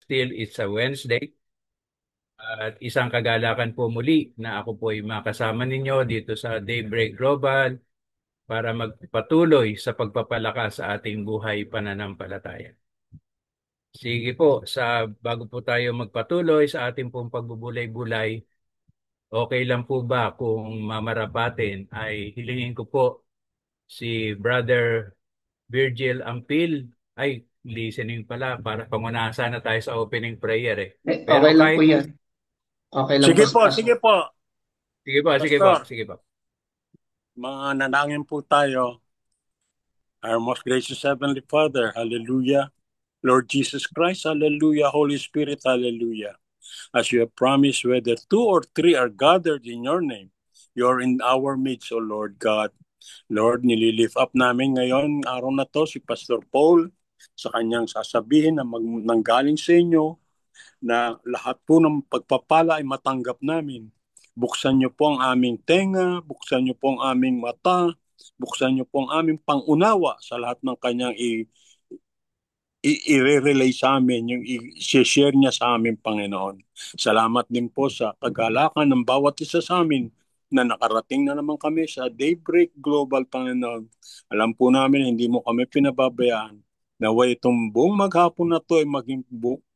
still it's a Wednesday. At isang kagalakan po muli na ako po ay makasama ninyo dito sa Daybreak Global para magpatuloy sa pagpapalakas sa ating buhay pananampalataya. Sige po, bago po tayo magpatuloy sa ating pong pagbubulay-bulay, okay lang po ba kung mamarapatin ay hilingin ko po si Brother Virgil Ampil ay listening pala para pangunahan sana tayo sa opening prayer eh. Okay Pero lang po kahit po, yan. Okay lang po. Sige po, sige po, sige po, Pastor. sige po. Mga nanangin po tayo. Our most gracious Heavenly Father, hallelujah. Lord Jesus Christ, hallelujah. Holy Spirit, hallelujah. As you have promised, whether two or three are gathered in your name, you're in our midst, O Lord God. Lord, nililift up namin ngayon, araw na to, si Pastor Paul, sa kanyang sasabihin na nanggaling sa inyo, na lahat po ng pagpapala ay matanggap namin. Buksan niyo po ang aming tenga, buksan niyo po ang aming mata, buksan niyo po ang aming pangunawa sa lahat ng kanyang i-relay sa amin, yung i-share niya sa amin, Panginoon. Salamat din po sa kagalakan ng bawat isa sa amin na nakarating na naman kami sa Daybreak Global, Panginoon. Alam po namin, hindi mo kami pinababayaan. Naway itong buong maghapon na to ay maging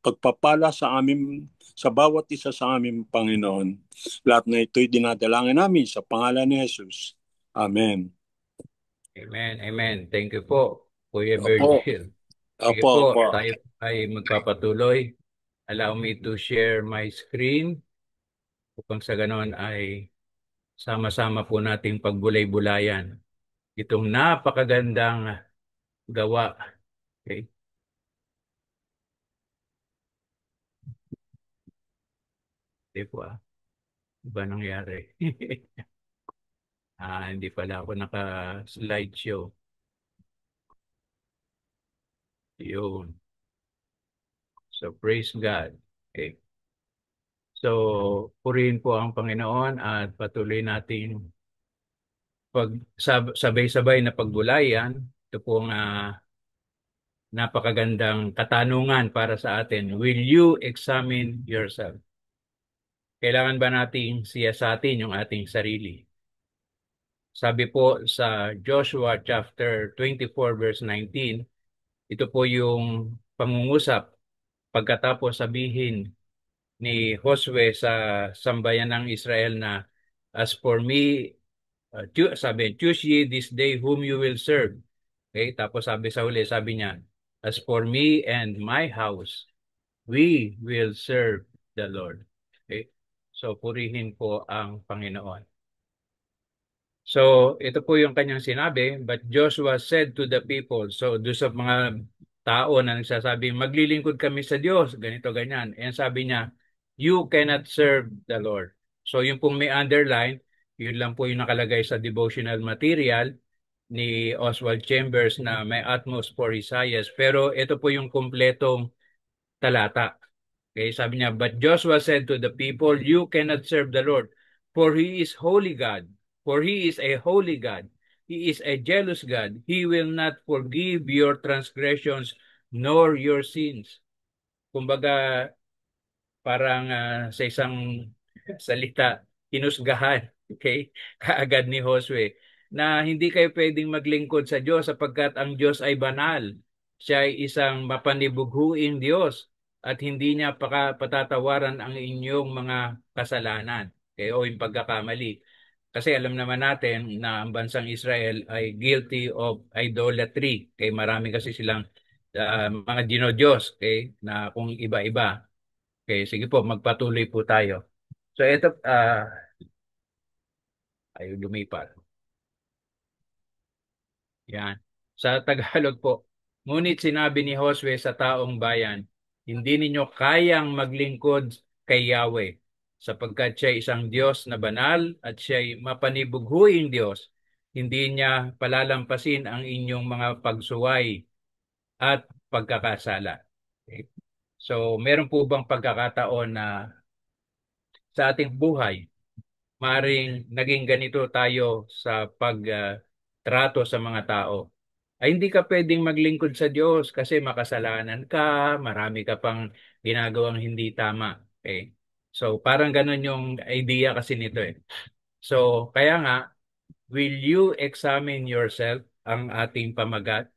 pagpapala sa amin, sa bawat isa sa amin, Panginoon. Lahat na ito'y dinadalangin namin sa pangalan ni Jesus. Amen. Amen, amen. Thank you po, Kuya Opo. Virgil. Sige Opo, po, opo. tayo ay magpapatuloy. Allow me to share my screen upang sa ganon ay sama-sama po nating pagbulay-bulayan itong napakagandang gawa. Okay? Hindi po Iba nangyari. Hindi pala ako naka-slideshow. Yun. So, praise God. Okay. So, purihin po ang Panginoon at patuloy natin sabay-sabay na pagbulayan. Ito pong napakagandang katanungan para sa atin. Will you examine yourself? Kailangan ba nating siyasatin yung ating sarili? Sabi po sa Joshua chapter 24 verse 19, ito po yung pangungusap pagkatapos sabihin ni Josue sa sambayan ng Israel na as for me, sabi, choose ye this day whom you will serve. Okay, tapos sabi sa huli, sabi niya, as for me and my house, we will serve the Lord. Okay, so purihin po ang Panginoon. So, ito po yung kanyang sinabi, but Joshua said to the people, so doon sa mga tao na nagsasabing, maglilingkod kami sa Diyos, ganito, ganyan. And sabi niya, you cannot serve the Lord. So, yung pong may underline, yun lang po yung nakalagay sa devotional material ni Oswald Chambers na may utmost for Isaiah. Pero ito po yung kumpletong talata. Okay, sabi niya, but Joshua said to the people, you cannot serve the Lord, for He is holy God. For He is a holy God. He is a jealous God. He will not forgive your transgressions nor your sins. Kumbaga, parang sa isang salita, hinusgahan, okay, kaagad ni Josue, na hindi kayo pwedeng maglingkod sa Diyos sapagkat ang Diyos ay banal. Siya ay isang mapanibughuing Diyos at hindi niya patatawaran ang inyong mga kasalanan, okay, o yung pagkakamali. Kasi alam naman natin na ang bansang Israel ay guilty of idolatry. Okay, marami kasi silang mga dinodiyos, okay, na kung iba-iba. Okay, sige po, magpatuloy po tayo. So ito, ayaw lumipat. Yan. Sa Tagalog po, ngunit sinabi ni Josue sa taong bayan, hindi ninyo kayang maglingkod kay Yahweh, sapagkat siya isang Diyos na banal at siya ay mapanibughuing Diyos. Hindi niya palalampasin ang inyong mga pagsuway at pagkakasala. Okay? So, meron po bang pagkakataon na sa ating buhay, maring naging ganito tayo sa pagtrato sa mga tao. ay hindi ka pwedeng maglingkod sa Diyos kasi makasalanan ka, marami ka pang ginagawang hindi tama. Okay? So, parang ganun yung idea kasi nito eh. So, kaya nga, will you examine yourself ang ating pamagat?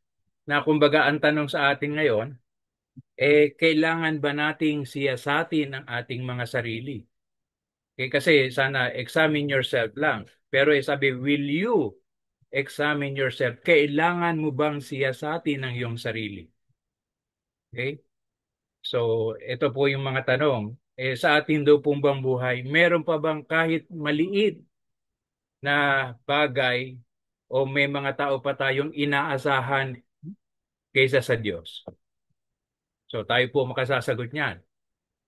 Na kumbaga ang tanong sa atin ngayon, kailangan ba nating siyasatin ang ating mga sarili? Kasi sana examine yourself lang. Pero sabi, will you examine yourself? Kailangan mo bang siyasatin ang iyong sarili? Okay? So, ito po yung mga tanong. Sa ating daw pong bang buhay, meron pa bang kahit maliit na bagay o may mga tao pa tayong inaasahan kaysa sa Diyos? So, tayo po makasasagot niyan.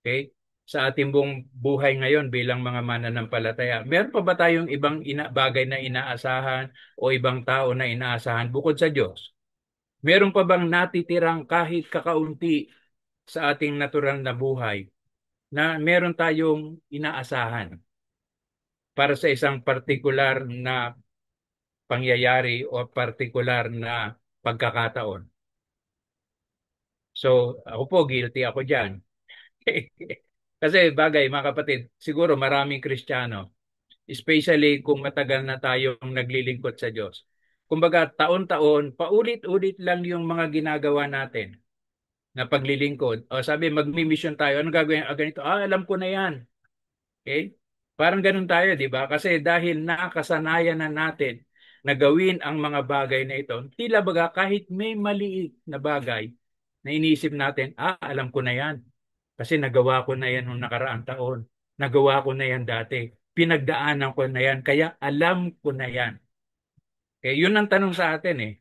Okay? Sa ating buong buhay ngayon bilang mga mananampalataya, meron pa ba tayong ibang bagay na inaasahan o ibang tao na inaasahan bukod sa Diyos? Meron pa bang natitirang kahit kakaunti sa ating natural na buhay na meron tayong inaasahan para sa isang partikular na pangyayari o partikular na pagkakataon? So, ako po, guilty ako dyan. Kasi bagay, mga kapatid, siguro maraming Kristiyano, especially kung matagal na tayong naglilingkod sa Diyos. Kumbaga, taon-taon, paulit-ulit lang yung mga ginagawa natin na paglilingkod. O sabi, magmi-mission tayo. Ano gagawin? Ganito. Alam ko na yan. Okay? Parang ganun tayo, di ba? Kasi dahil nakasanayan na natin na gawin ang mga bagay na ito, tila baga kahit may maliit na bagay na iniisip natin, alam ko na yan. Kasi nagawa ko na yan noong nakaraang taon. Nagawa ko na yan dati. Pinagdaanan ko na yan. Kaya alam ko na yan. Okay, yun ang tanong sa atin eh.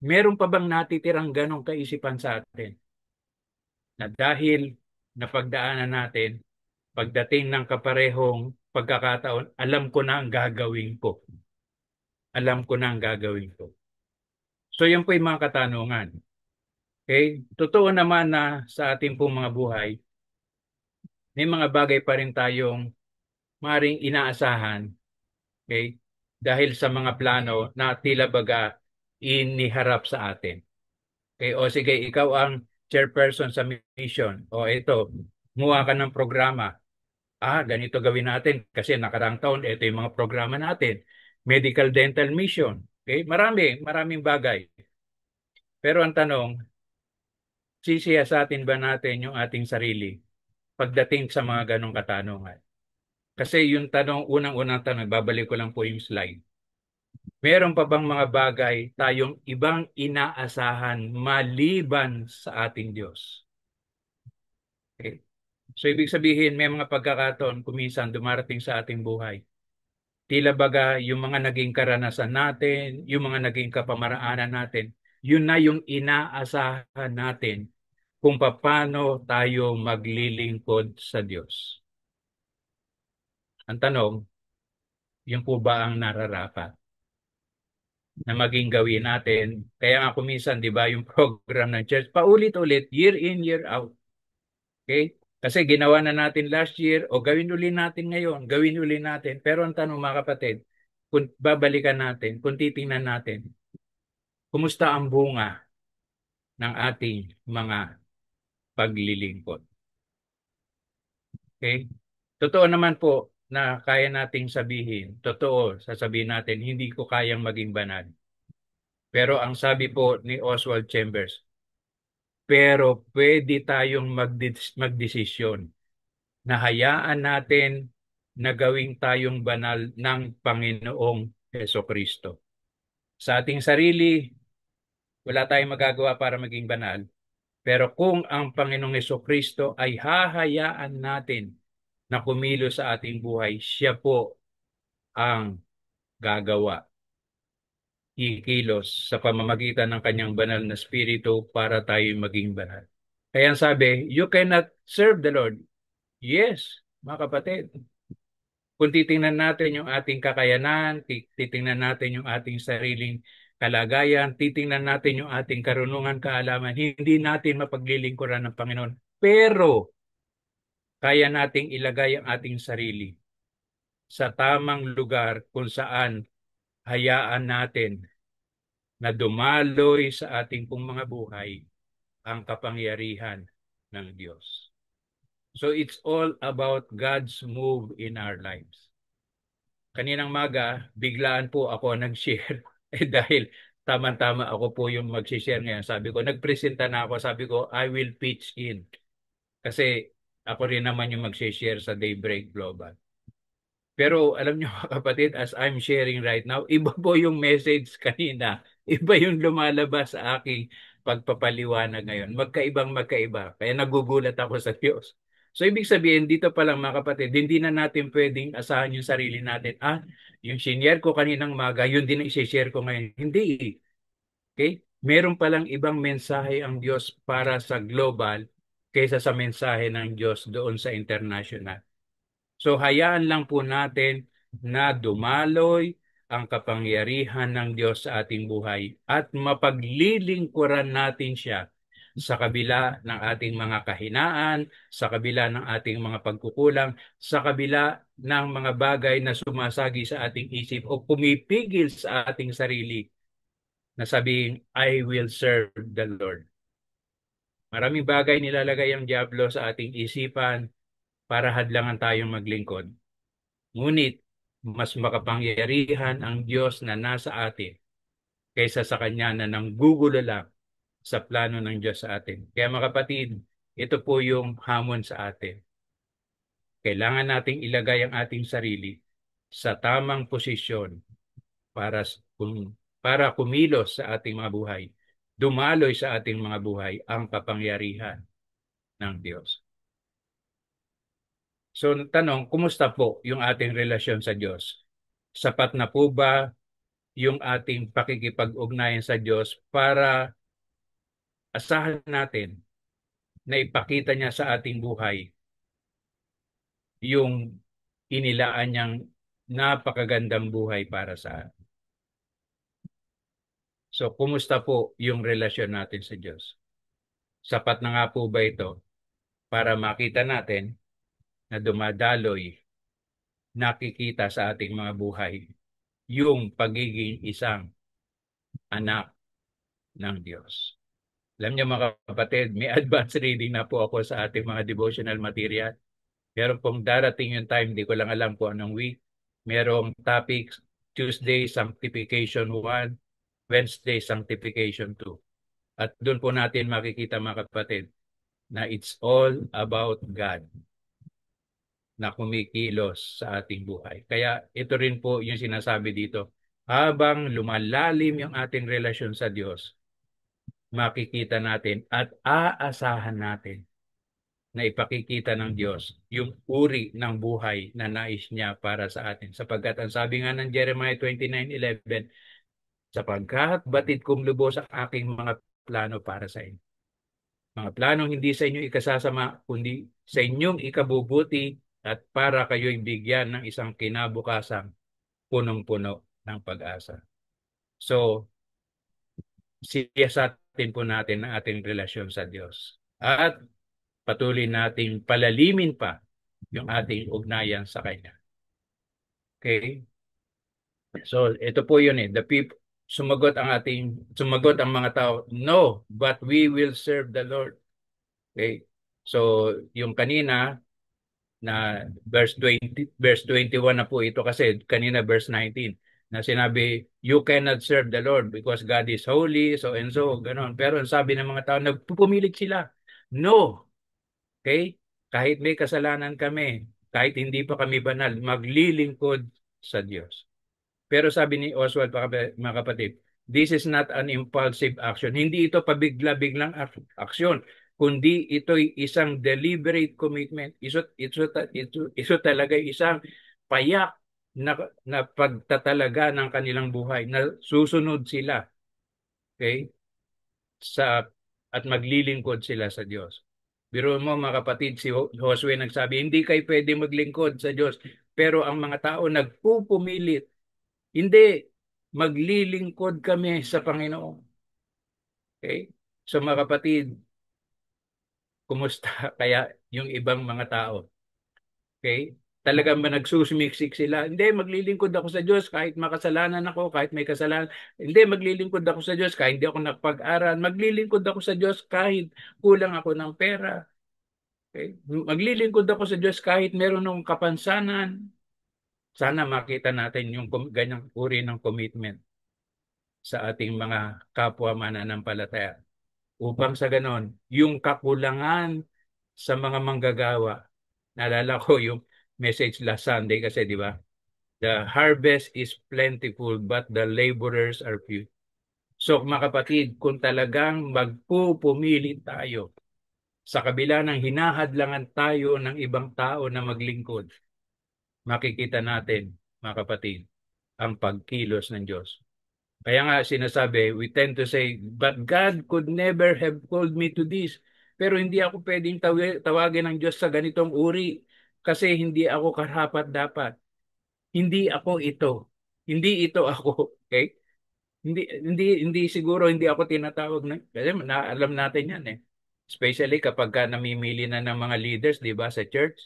Meron pa bang natitirang ganong kaisipan sa atin? Na dahil napagdaanan natin, pagdating ng kaparehong pagkakataon, alam ko na ang gagawin ko. Alam ko na ang gagawin ko. So yan po yung mga katanungan. Okay? Totoo naman na sa ating pong mga buhay, may mga bagay pa rin tayong maring inaasahan. Okay? Dahil sa mga plano na tila baga iniharap sa atin. Okay? O sige, ikaw ang chairperson sa mission. O ito, gumawa ka ng programa. Ganito gawin natin kasi nakarang taon, ito yung mga programa natin. Medical dental mission. Okay? Maraming bagay. Pero ang tanong, sisiyasatin ba natin yung ating sarili pagdating sa mga ganong katanungan? Kasi yung tanong, unang-unang tanong, babalik ko lang po yung slide. Meron pa bang mga bagay tayong ibang inaasahan maliban sa ating Diyos? Okay? So ibig sabihin, may mga pagkakataon kuminsan dumarating sa ating buhay. Tila baga yung mga naging karanasan natin, yung mga naging kapamaraanan natin, yun na yung inaasahan natin kung paano tayo maglilingkod sa Diyos. Ang tanong, yun po ba ang nararapat na maging gawin natin? Kaya nga kuminsan, di ba, yung program ng church, paulit-ulit, year in, year out. Okay? Kasi ginawa na natin last year, o gawin uli natin ngayon, gawin uli natin. Pero ang tanong mga kapatid, kung babalikan natin, kung titingnan natin, kumusta ang bunga ng ating mga paglilingkod? Okay? Totoo naman po na kaya nating sabihin, totoo, sasabihin natin, hindi ko kayang maging banal. Pero ang sabi po ni Oswald Chambers, pero pwede tayong magdesisyon na hayaan natin na gawing tayong banal ng Panginoong Hesukristo. Sa ating sarili, wala tayong magagawa para maging banal. Pero kung ang Panginoong Hesukristo ay hahayaan natin na kumilos sa ating buhay, siya po ang gagawa, kikilos sa pamamagitan ng kanyang banal na spirito para tayo maging banal. Kaya sabi, you cannot serve the Lord. Yes, mga kapatid. Kung titingnan natin yung ating kakayanan, titingnan natin yung ating sariling kalagayan, titingnan natin yung ating karunungan, kaalaman, hindi natin mapaglilingkuran ng Panginoon. Pero, kaya nating ilagay ang ating sarili sa tamang lugar kung saan hayaan natin na dumaloy sa ating pong mga buhay ang kapangyarihan ng Diyos. So it's all about God's move in our lives. Kaninang maga, biglaan po ako nag-share dahil tama-tama ako po yung mag-share ngayon. Sabi ko, nagpresenta na ako, sabi ko, I will pitch in. Kasi ako rin naman yung mag-share sa Daybreak Global. Pero alam niyo mga kapatid, as I'm sharing right now, iba po yung message kanina. Iba yung lumalabas sa aking pagpapaliwanag ngayon. Magkaiba. Kaya nagugulat ako sa Diyos. So ibig sabihin, dito pa lang mga kapatid, hindi na natin pwedeng asahan yung sarili natin. Yung sinare ko kaninang maga, yun din ang isi-share ko ngayon. Hindi. Okay? Meron palang ibang mensahe ang Diyos para sa global kaysa sa mensahe ng Diyos doon sa international. So hayaan lang po natin na dumaloy ang kapangyarihan ng Diyos sa ating buhay at mapaglilingkuran natin siya sa kabila ng ating mga kahinaan, sa kabila ng ating mga pagkukulang, sa kabila ng mga bagay na sumasagi sa ating isip o pumipigil sa ating sarili na sabihin, I will serve the Lord. Maraming bagay nilalagay ang Diablo sa ating isipan para hadlangan tayong maglingkod. Ngunit, mas makapangyarihan ang Diyos na nasa atin kaysa sa Kanya na nanggugulo lang sa plano ng Diyos sa atin. Kaya mga kapatid, ito po yung hamon sa atin. Kailangan nating ilagay ang ating sarili sa tamang posisyon para, para kumilos sa ating mga buhay. Dumaloy sa ating mga buhay ang kapangyarihan ng Diyos. So, tanong, kumusta po yung ating relasyon sa Diyos? Sapat na po ba yung ating pakikipag-ugnayan sa Diyos para asahan natin na ipakita niya sa ating buhay yung inilaan niyang napakagandang buhay para sa atin? So, kumusta po yung relasyon natin sa Diyos? Sapat na nga po ba ito para makita natin na dumadaloy, nakikita sa ating mga buhay yung pagiging isang anak ng Diyos? Alam niyo mga kapatid, may advance reading na po ako sa ating mga devotional material. Meron pong darating yung time, di ko lang alam kung anong week. Merong topics, Tuesday, Sanctification 1, Wednesday, Sanctification 2. At doon po natin makikita mga kapatid na it's all about God na kumikilos sa ating buhay. Kaya ito rin po yung sinasabi dito. Habang lumalalim yung ating relasyon sa Diyos, makikita natin at aasahan natin na ipakikita ng Diyos yung uri ng buhay na nais niya para sa atin. Sapagkat ang sabi nga ng Jeremiah 29:11, sapagkat batid kong lubos ang aking mga plano para sa inyo. Mga planong hindi sa inyo ikasasama, kundi sa inyong ikabubuti at para kayo'y bigyan ng isang kinabukasang punong-puno ng pag-asa. So, siyasatin po natin ang ating relasyon sa Diyos. At patuloy nating palalimin pa yung ating ugnayan sa Kanya. Okay? So, ito po yun eh. Sumagot ang mga tao, no, but we will serve the Lord. Okay? So, yung kanina, na verse 21 na po ito kasi kanina verse 19 na sinabi, you cannot serve the Lord because God is holy, so and so, ganon. Pero ang sabi ng mga tao, nagpupumilit sila. No. Okay? Kahit may kasalanan kami, kahit hindi pa kami banal, maglilingkod sa Diyos. Pero sabi ni Oswald, mga kapatid, this is not an impulsive action. Hindi ito pabigla-biglang aksyon, kundi ito'y isang deliberate commitment. Ito talaga isang payak na pagtatalaga ng kanilang buhay, na susunod sila, okay? At maglilingkod sila sa Diyos. Biro mo mga kapatid, si Josue nagsabi, hindi kayo pwede maglingkod sa Diyos. Pero ang mga tao nagpupumilit, hindi, maglilingkod kami sa Panginoon. Okay? So mga kapatid, kumusta kaya yung ibang mga tao? Okay? Talagang ba nagsusumiksik sila? Hindi, maglilingkod ako sa Diyos kahit makasalanan ako, kahit may kasalanan. Hindi, maglilingkod ako sa Diyos kahit hindi ako nakapag-aral. Maglilingkod ako sa Diyos kahit kulang ako ng pera. Okay? Maglilingkod ako sa Diyos kahit meron ng kapansanan. Sana makita natin yung ganyang uri ng commitment sa ating mga kapwa mananampalataya. Upang sa ganon, yung kakulangan sa mga manggagawa. Naalala ko yung message last Sunday kasi, di ba? The harvest is plentiful but the laborers are few. So mga kapatid, kung talagang magpupumili tayo sa kabila ng hinahadlangan tayo ng ibang tao na maglingkod, makikita natin, mga kapatid, ang pagkilos ng Diyos. Kaya nga sinasabi, we tend to say, but God could never have called me to this. Pero hindi ako pwedeng tawagin ng Diyos sa ganitong uri kasi hindi ako karapat-dapat. Hindi ako ito. Hindi ito ako. Okay? Hindi siguro hindi ako tinatawag na kasi alam natin 'yan eh. Especially kapag namimili na ng mga leaders, 'di ba, sa church.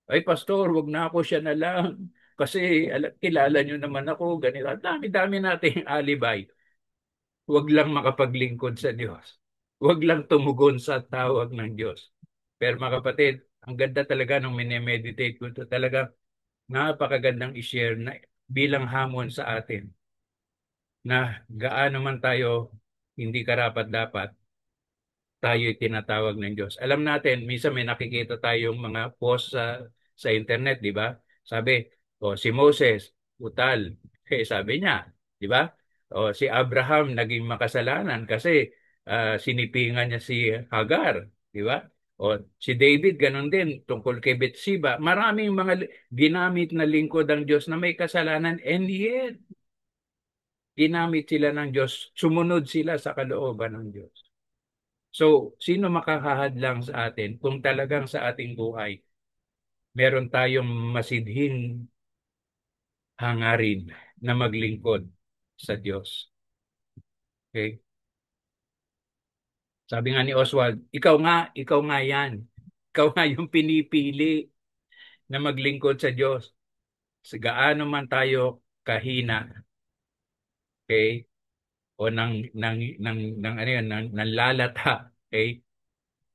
Ay, pastor, wag na ako, siya na lang. Kasi kilala niyo naman ako, ganito. Dami-dami nating alibay. Wag lang makapaglingkod sa Diyos. Wag lang tumugon sa tawag ng Diyos. Pero mga kapatid, ang ganda talaga nung minemeditate ko ito. Talaga napakagandang i-share na bilang hamon sa atin na gaano man tayo hindi karapat-dapat, tayo'y tinatawag ng Diyos. Alam natin, minsan may nakikita tayong mga post sa internet, di ba? Sabi, si Moses, utal. Sabi niya, di ba? Si Abraham naging makasalanan kasi sinipingan niya si Hagar, di ba? Si David, ganun din, tungkol kay Bathsheba. Maraming mga ginamit na lingkod ng Diyos na may kasalanan and yet, ginamit sila ng Diyos, sumunod sila sa kalooban ng Diyos. So, sino makakahadlang sa atin kung talagang sa ating buhay meron tayong masidhing hangarin na maglingkod sa Diyos? Okay? Sabi nga ni Oswald, ikaw nga yan. Ikaw nga yung pinipili na maglingkod sa Diyos. Sa gaano man tayo kahina, okay? O ng ano yun, ng lalata, okay?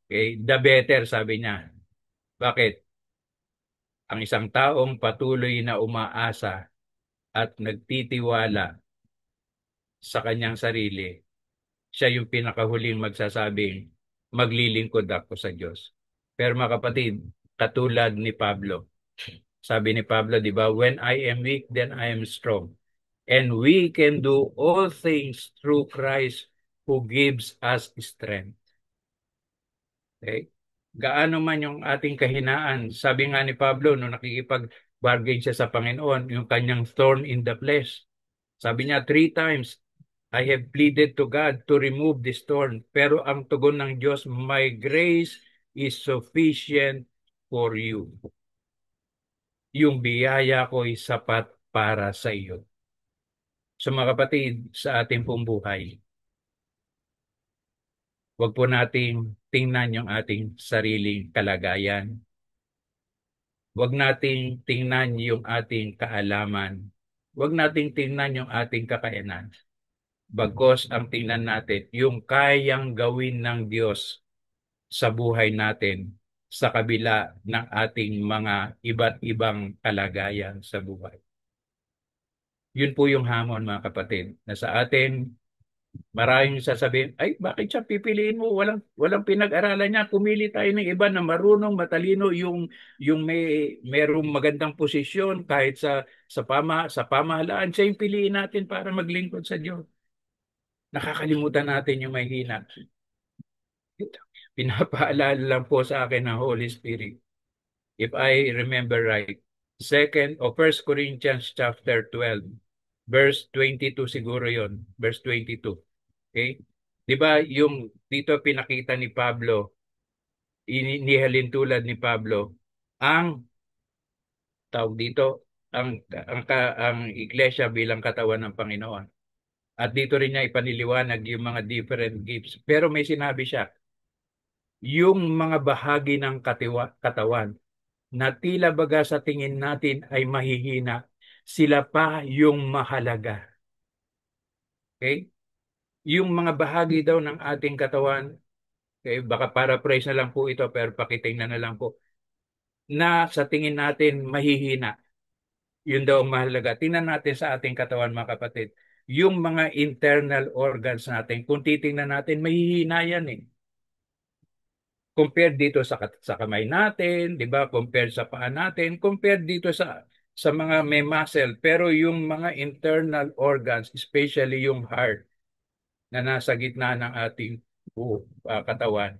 Okay, the better, sabi niya. Bakit? Ang isang taong patuloy na umaasa at nagtitiwala sa kanyang sarili, siya yung pinakahuling magsasabing, maglilingkod ako sa Diyos. Pero mga kapatid, katulad ni Pablo, sabi ni Pablo, di ba, when I am weak, then I am strong. And we can do all things through Christ who gives us strength. Okay? Gaano man yung ating kahinaan, sabi nga ni Pablo, nung nakikipag-bargain siya sa Panginoon, yung kanyang thorn in the flesh. Sabi niya, 3 times, I have pleaded to God to remove this thorn. Pero ang tugon ng Diyos, my grace is sufficient for you. Yung biyaya ko ay sapat para sa iyo. So mga kapatid, sa ating pong buhay, huwag po nating tingnan yung ating sariling kalagayan. Huwag nating tingnan yung ating kaalaman. Huwag nating tingnan yung ating kakayanan. Bagkus ang tingnan natin yung kayang gawin ng Diyos sa buhay natin sa kabila ng ating mga iba't ibang kalagayan sa buhay. Yun po yung hamon, mga kapatid, na sa atin maraming sasabihin, ay bakit siya pipiliin mo? Walang pinag-aralan niya. Pumili tayo ng iba na marunong, matalino, yung merong magandang posisyon kahit sa pamahalaan, siya yung piliin natin para maglingkod sa Diyos. Nakakalimutan natin yung may hina. Pinapaalala lang po sa akin ng Holy Spirit. If I remember right, First Corinthians chapter 12, verse 22 siguro yon, verse 22. Okay? 'Di ba yung dito pinakita ni Pablo, inihalin tulad ni Pablo, ang tawag dito, ang iglesia bilang katawan ng Panginoon. At dito rin niya ipaniliwanag yung mga different gifts. Pero may sinabi siya, yung mga bahagi ng katawan, na tila baga sa tingin natin ay mahihina, sila pa yung mahalaga. Okay? Yung mga bahagi daw ng ating katawan, okay, baka paraphrase na lang po ito pero pakitingnan na lang po, na sa tingin natin mahihina. Yun daw ang mahalaga. Tingnan natin sa ating katawan mga kapatid. Yung mga internal organs natin, kung titingnan natin, mahihina yan eh. Compared dito sa kamay natin, 'di ba? Compared sa paa natin, compared dito sa mga may muscle, pero yung mga internal organs, especially yung heart na nasa gitna ng ating katawan,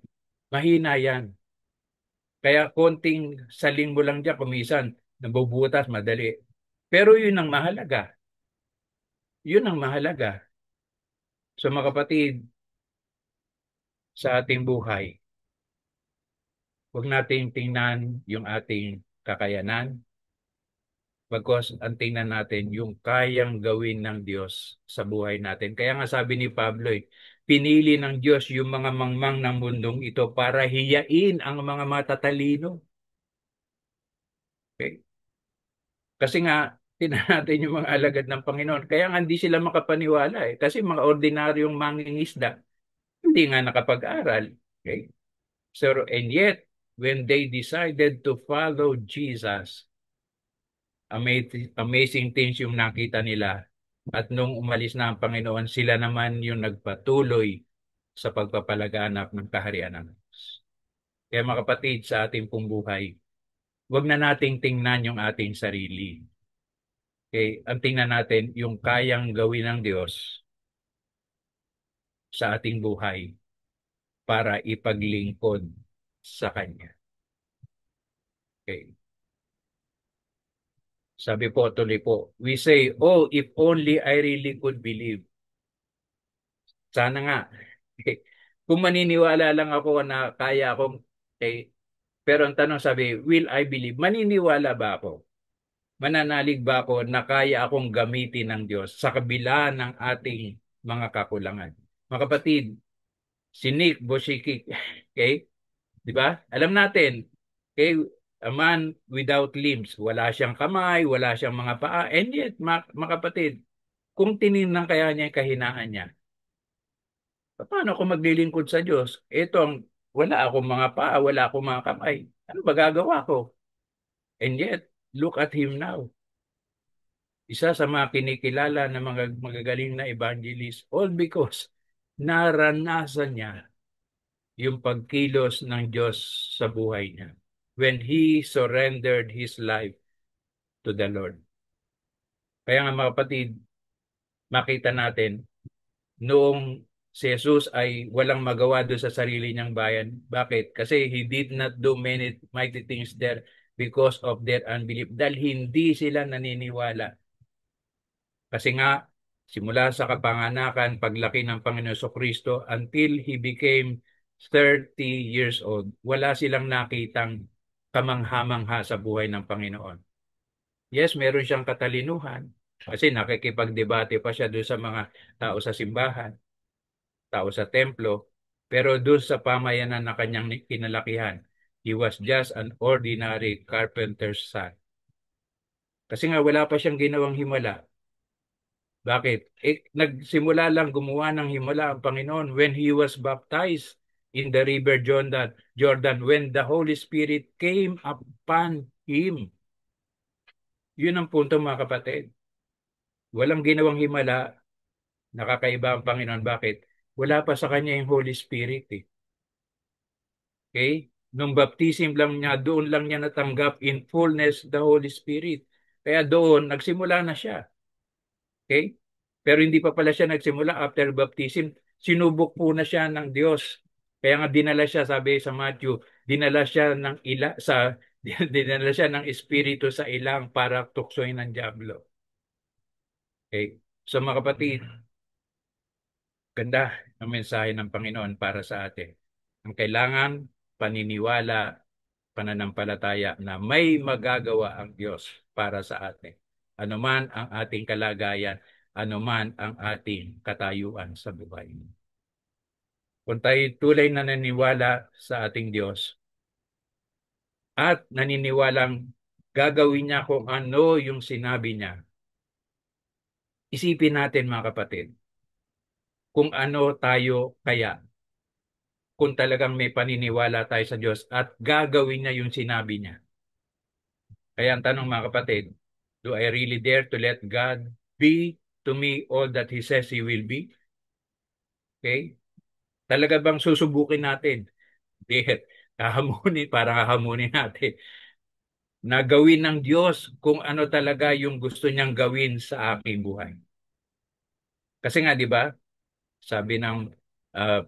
mahina 'yan. Kaya konting saling mo lang diyan kumisan, nabubutas madali. Pero yun ang mahalaga. Yun ang mahalaga. So mga kapatid, sa ating buhay, huwag nating tingnan yung ating kakayanan. Bagkus ang tingnan natin yung kayang gawin ng Diyos sa buhay natin. Kaya nga sabi ni Pablo, pinili ng Diyos yung mga mangmang ng mundong ito para hiyain ang mga matatalino. Okay? Kasi nga, tingnan natin yung mga alagad ng Panginoon. Kaya nga hindi sila makapaniwala eh. Kasi mga ordinaryong mangingisda, hindi nga nakapag-aral. Okay? So, and yet, when they decided to follow Jesus, amazing things yung nakita nila. At nung umalis na ang Panginoon, sila naman yung nagpatuloy sa pagpapalaganap ng kaharian ng Diyos. Kaya mga kapatid, sa ating pong buhay, huwag na nating tingnan yung ating sarili. Okay? Ang tingnan natin yung kayang gawin ng Diyos sa ating buhay para ipaglingkod sa Kanya. Okay? Sabi po, tuloy po, we say, oh, if only I really could believe. Sana nga. Kung maniniwala lang ako na kaya akong, pero ang tanong sabi, will I believe? Maniniwala ba ako? Mananalig ba ako na kaya akong gamitin ng Diyos sa kabila ng ating mga kakulangan? Mga kapatid, si Nick Boshikik, okay? Di ba? Alam natin, okay, a man without limbs, wala siyang kamay, wala siyang mga paa, and yet, mga kapatid, kung tinignan kaya niya yung kahinaan niya, paano ako maglilingkod sa Diyos? Wala akong mga paa, wala akong mga kamay. Ano ba gagawa ko? And yet, look at him now. Isa sa mga kinikilala na mga magagaling na evangelist, all because naranasan niya yung pagkilos ng Diyos sa buhay niya when he surrendered his life to the Lord. Kaya nga mga kapatid, makita natin noong si Jesus ay walang magawa doon sa sarili niyang bayan. Bakit? Kasi he did not do many mighty things there because of their unbelief. Dahil hindi sila naniniwala. Kasi nga, simula sa kapanganakan, paglaki ng Panginoon Kristo until he became 30 years old, wala silang nakitang kamangha-mangha sa buhay ng Panginoon. Yes, meron siyang katalinuhan kasi nakikipagdebate pa siya doon sa mga tao sa simbahan, tao sa templo, pero doon sa pamayanan na kanyang kinalakihan, he was just an ordinary carpenter's son. Kasi nga wala pa siyang ginawang himala. Bakit? Nagsimula lang gumawa ng himala ang Panginoon when he was baptized in the river Jordan, when the Holy Spirit came upon him. Yun ang punto mga kapatid. Walang ginawang himala, nakakaiba ang Panginoon. Bakit? Wala pa sa kanya yung Holy Spirit eh. Okay? Nung baptism lang niya, doon lang niya natanggap in fullness the Holy Spirit. Kaya doon, nagsimula na siya. Okay? Pero hindi pa pala siya nagsimula after baptism. Sinubok po na siya ng Diyos. Kaya nga dinala siya, sabi sa Matthew, dinala siya ng dinala siya ng espiritu sa ilang para tuksoin ng diablo. Okay? So mga kapatid, ganda ang mensahe ng Panginoon para sa atin. Ang kailangan, paniniwala, pananampalataya na may magagawa ang Diyos para sa atin. Anuman ang ating kalagayan, anuman ang ating katayuan sa buhay. Kung tayo tulay na naniwala sa ating Diyos, at naniniwalang gagawin niya kung ano yung sinabi niya. Isipin natin mga kapatid, kung ano tayo kaya kung talagang may paniniwala tayo sa Diyos at gagawin niya yung sinabi niya. Kaya ang tanong mga kapatid, do I really dare to let God be to me all that He says He will be? Okay? Talaga bang susubukin natin? Hindi. Hahamunin, parang hahamunin natin na gawin ng Diyos kung ano talaga yung gusto niyang gawin sa aking buhay. Kasi nga, di ba, sabi ng uh,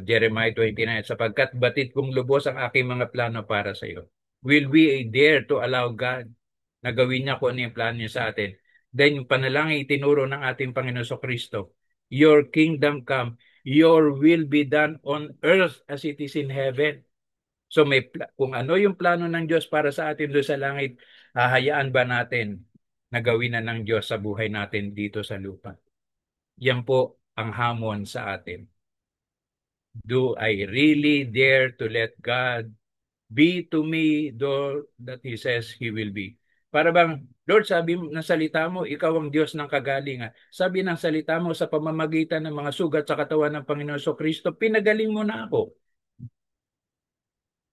Jeremiah 29, sapagkat batid kong lubos ang aking mga plano para sa iyo. Will we dare to allow God na gawin niya kung ano yung plano niya sa atin? Then yung panalangin itinuro ng ating Panginoon Kristo, your kingdom come, your will be done on earth as it is in heaven. So kung ano yung plano ng Diyos para sa atin doon sa langit, hahayaan ba natin na gawin na ng Diyos sa buhay natin dito sa lupa? Yan po ang hamon sa atin. Do I really dare to let God be to me though that He says He will be? Para bang, Lord, sabi ng salita mo, ikaw ang Diyos ng kagalingan. Sabi ng salita mo, sa pamamagitan ng mga sugat sa katawan ng Panginoon Kristo, pinagaling mo na ako.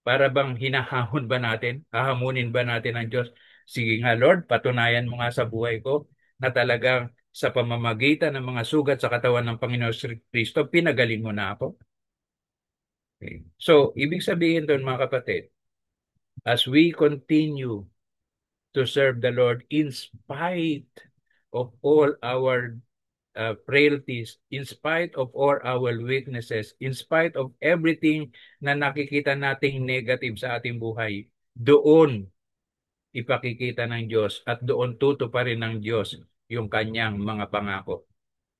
Para bang hinahamon ba natin? Hahamunin ba natin ang Diyos? Sige nga Lord, patunayan mo nga sa buhay ko na talagang sa pamamagitan ng mga sugat sa katawan ng Panginoon Kristo, pinagaling mo na ako. Okay. So, ibig sabihin doon mga kapatid, as we continue to serve the Lord in spite of all our frailties, in spite of all our weaknesses, in spite of everything na nakikita nating negative sa ating buhay, doon ipakikita ng Diyos at doon tutuparin ng Diyos yung kanyang mga pangako.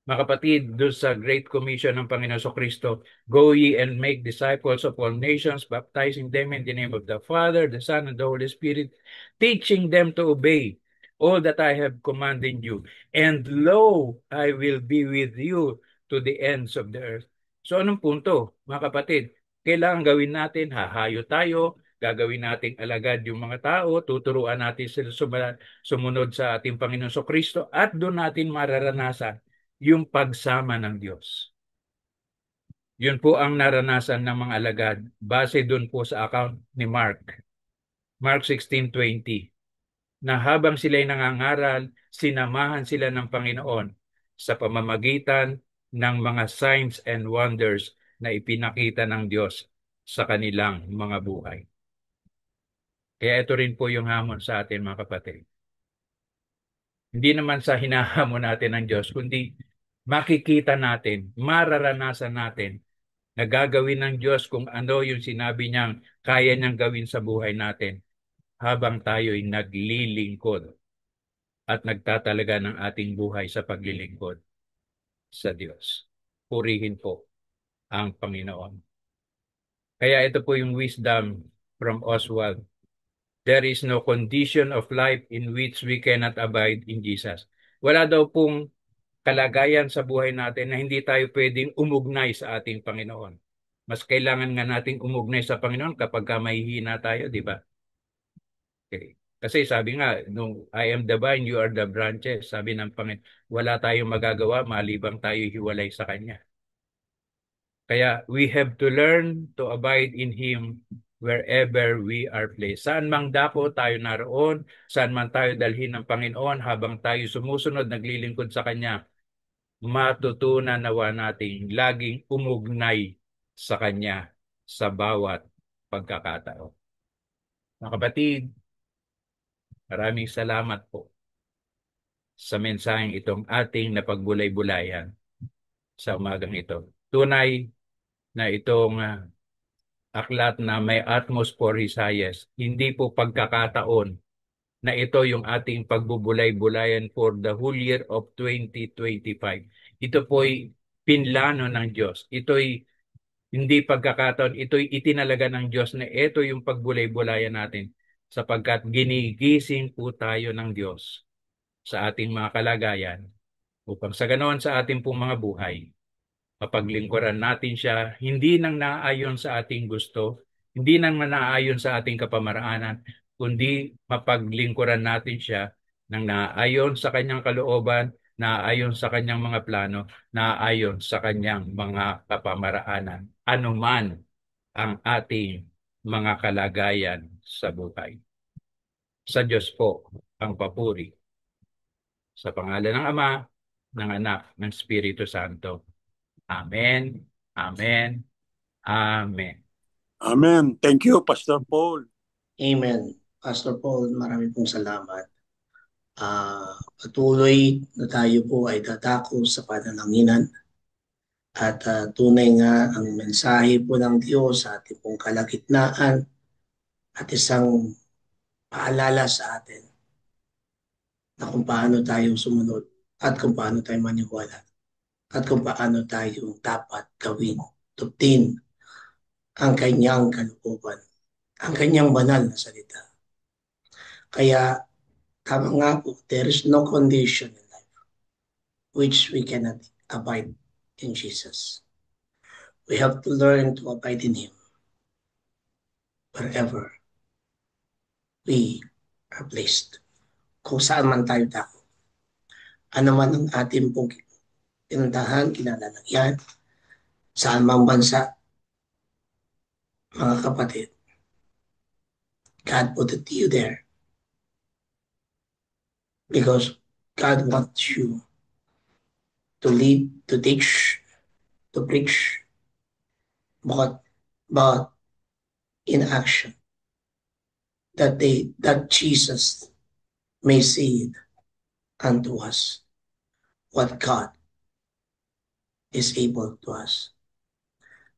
Mga kapatid, doon sa Great Commission ng Panginoon Kristo, go ye and make disciples of all nations, baptizing them in the name of the Father, the Son, and the Holy Spirit, teaching them to obey all that I have commanded you. And lo, I will be with you to the ends of the earth. So anong punto, mga kapatid? Kailangan gawin natin, hahayo tayo, gagawin nating alagad yung mga tao, tuturuan natin sila sumunod sa ating Panginoon Kristo at doon natin mararanasan yung pagsama ng Diyos. Yun po ang naranasan ng mga alagad base doon po sa account ni Mark. Mark 16:20 na habang sila'y nangangaral, sinamahan sila ng Panginoon sa pamamagitan ng mga signs and wonders na ipinakita ng Diyos sa kanilang mga buhay. Kaya ito rin po yung hamon sa atin mga kapatid. Hindi naman sa hinahamon natin ng Diyos, kundi makikita natin, mararanasan natin na gagawin ng Diyos kung ano yung sinabi niyang kaya niyang gawin sa buhay natin habang tayo'y naglilingkod at nagtatalaga ng ating buhay sa paglilingkod sa Diyos. Purihin po ang Panginoon. Kaya ito po yung wisdom from Oswald. There is no condition of life in which we cannot abide in Jesus. Wala daw pong kalagayan sa buhay natin na hindi tayo pwedeng umugnay sa ating Panginoon. Mas kailangan nga nating umugnay sa Panginoon kapag mahihina tayo, di ba? Okay. Kasi sabi nga, nung I am the vine, you are the branches. Sabi ng Panginoon, wala tayong magagawa malibang tayo hiwalay sa Kanya. Kaya we have to learn to abide in Him wherever we are placed. Saan mang dako tayo naroon, saan man tayo dalhin ng Panginoon habang tayo sumusunod, naglilingkod sa Kanya, matutunan nawa nating laging umugnay sa Kanya sa bawat pagkakataon. Mga kapatid, maraming salamat po sa mensaheng itong ating napagbulay-bulayan sa umagang ito. Tunay na itong aklat na may Atmos for His Highest, hindi po pagkakataon na ito yung ating pagbubulay-bulayan for the whole year of 2025. Ito po'y pinlano ng Diyos. Ito'y hindi pagkakataon, ito'y itinalaga ng Diyos na ito yung pagbulay-bulayan natin sapagkat ginigising po tayo ng Diyos sa ating mga kalagayan upang sa ganoon sa ating pong mga buhay, mapaglingkuran natin siya hindi nang naayon sa ating gusto, Hindi naman naaayon sa ating kapamaraanan, kundi mapaglingkuran natin siya ng naaayon sa kanyang kalooban, naaayon sa kanyang mga plano, naaayon sa kanyang mga kapamaraanan, anuman ang ating mga kalagayan sa buhay. Sa Diyos po ang papuri. Sa pangalan ng Ama, ng Anak, ng Espiritu Santo. Amen, Amen, Amen. Amen. Thank you, Pastor Paul. Amen. Pastor Paul, marami pong salamat. Patuloy na tayo po ay dadako sa panananginan at tunay nga ang mensahe po ng Diyos sa ating pong kalagitnaan at isang paalala sa atin na kung paano tayo sumunod at kung paano tayo maniwala at kung paano tayo dapat gawin, tuptin ang kanyang kalooban, ang kanyang banal na salita. Kaya tama nga po, there is no condition in life which we cannot abide in Jesus. We have to learn to abide in Him wherever we are placed. Kung saan man tayo dako. Ano man ang ating pong pinuntahan, kinalalagyan, saan mang bansa, mga kapatid, God put you there because God wants you to lead, to teach, to preach, but in action, that Jesus may see it unto us what God is able to us.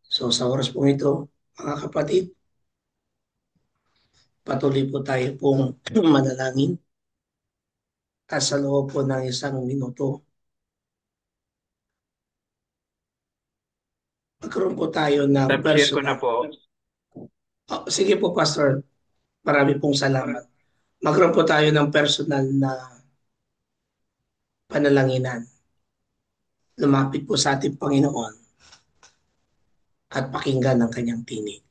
So sa oras po ito, mga kapatid, patuloy po tayo pong manalangin at sa loob po ng 1 minuto, magkaroon po tayo ng Share ko na personal. po. Sige po, Pastor. Marami pong salamat. Magkaroon po tayo ng personal na panalanginan. Lumapit po sa ating Panginoon at pakinggan ang kanyang tinig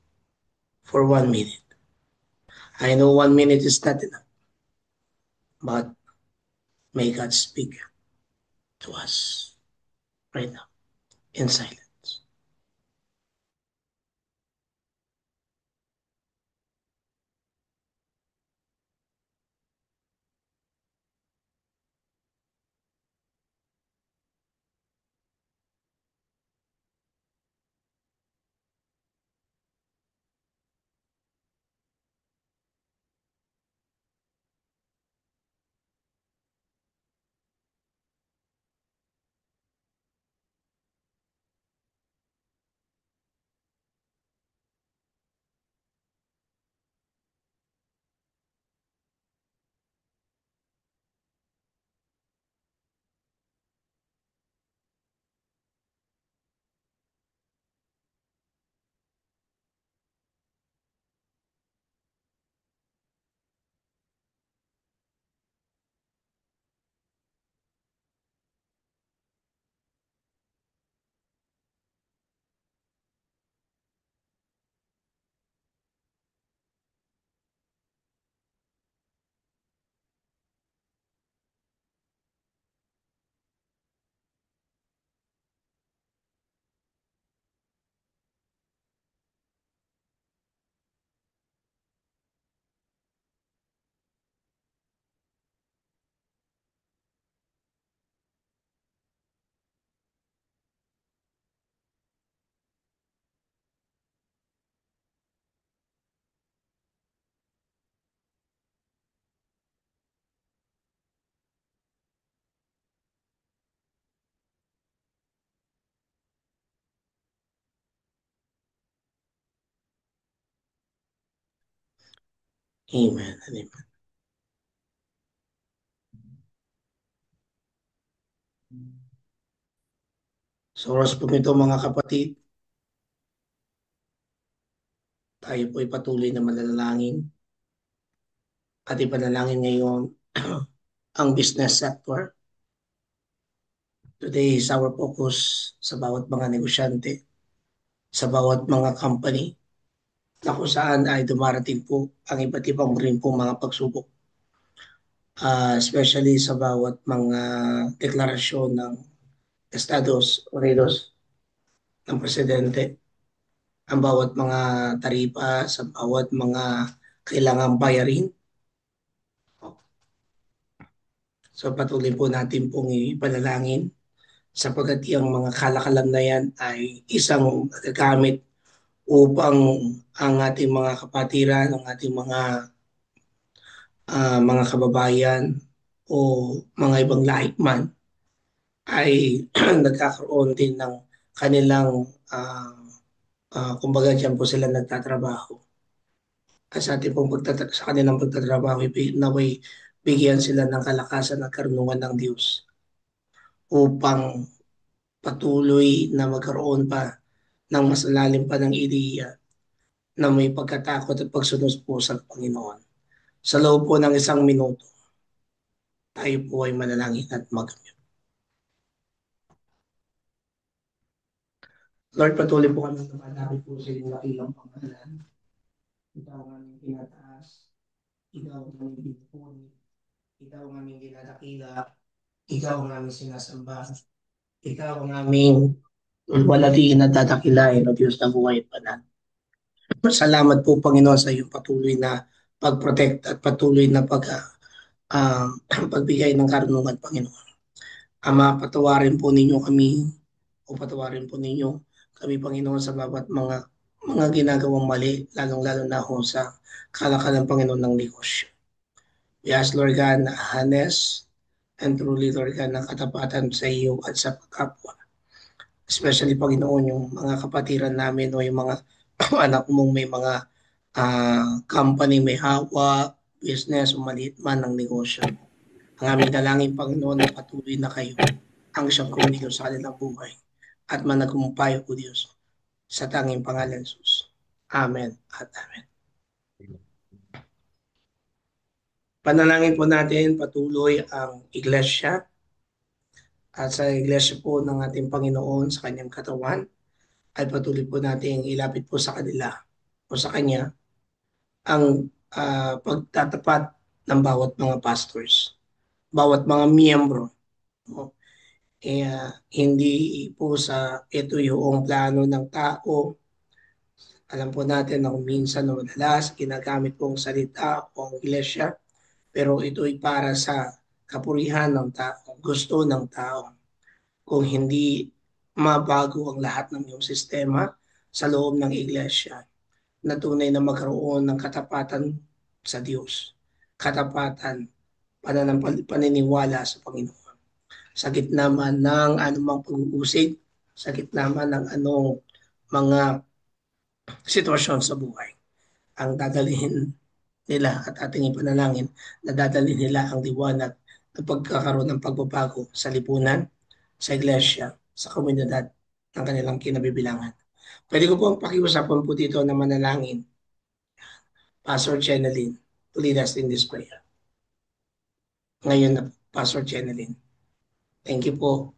for 1 minute. I know 1 minute is not enough, but may God speak to us right now in silence. Amen and amen. So oras po nito mga kapatid, tayo po ay patuloy na manalangin at ipanalangin ngayon ang business sector. Today is our focus sa bawat mga negosyante, sa bawat mga company, na kung saan ay dumarating po ang iba't ibang rin po mga pagsubok. Especially sa bawat mga deklarasyon ng Estados Unidos ng Presidente, ang bawat mga taripa sa bawat mga kailangang bayarin. So patuloy po natin pong ipanalangin sapagkat yung mga kalakalan na yan ay isang nagagamit upang ang ating mga kapatiran, ang ating mga kababayan o mga ibang lahi man ay nagkakaroon din ng kanilang kumbaga diyan po sila nagtatrabaho. At sa ating pong sa kanilang pagtatrabaho, naway bigyan sila ng kalakasan at karunungan ng Diyos upang patuloy na magkaroon pa ng mas lalim pa ng ideya na may pagkatakot at pagsunod po sa Panginoon. Sa loob po ng 1 minuto, tayo po ay manalangin at Lord, patuloy po kami sa pagdakip po sa iyong dakilang pangalan. Ikaw ang aming tinataas, ikaw ang aming pinupuri, ikaw ang aming dinadakila, ikaw ang aming sinasamba, ikaw ang aming walatiin at dadakilain o Diyos na buhay at banal. Salamat po Panginoon sa iyong patuloy na pag-protect at patuloy na uh, pagbigay ng karunungan Panginoon. Ama, patawarin po ninyo kami o patawarin po ninyo kami Panginoon sa bawat mga ginagawang mali, lalong-lalo na ho sa kalakalan Panginoon ng negosyo. We ask Lord God na honest and truly Lord God ng katapatan sa iyo at sa pagkapwa. Especially Panginoon yung mga kapatiran namin o yung mga anak mong may mga company may hawak, business o maliit man ng negosyo. Ang aming dalangin Panginoon na patuloy na kayo ang siyang kumilos sa kanilang buhay at managkumpay o Diyos sa tanging pangalan Jesus. Amen at amen. Panalangin po natin patuloy ang iglesia at sa iglesia po ng ating Panginoon sa kanyang katawan ay patuloy po natin ilapit po sa kanila o sa kanya ang pagtatapat ng bawat mga pastors, bawat mga miyembro. No? Hindi po sa ito yung plano ng tao. Alam po natin na kung minsan o madalas ginagamit pong salita o ang iglesia, pero ito'y para sa kapurihan ng tao, gusto ng tao. Kung hindi mabago ang lahat ng iyong sistema sa loob ng iglesia, na tunay na magkaroon ng katapatan sa Diyos, katapatan, paniniwala sa Panginoon. Sa gitna man ng anumang pag-uusig, sa gitna man ng anong mga sitwasyon sa buhay, ang dadalhin nila at ating ipanalangin na dadalhin nila ang liwanag ng pagkakaroon ng pagbabago sa lipunan, sa iglesia, sa komunidad ng kanilang kinabibilangan. Pwede ko po ang pakiusapan po dito na manalangin, Pastor Jeneline, to lead us in this prayer. Ngayon na Pastor Jeneline. Thank you po.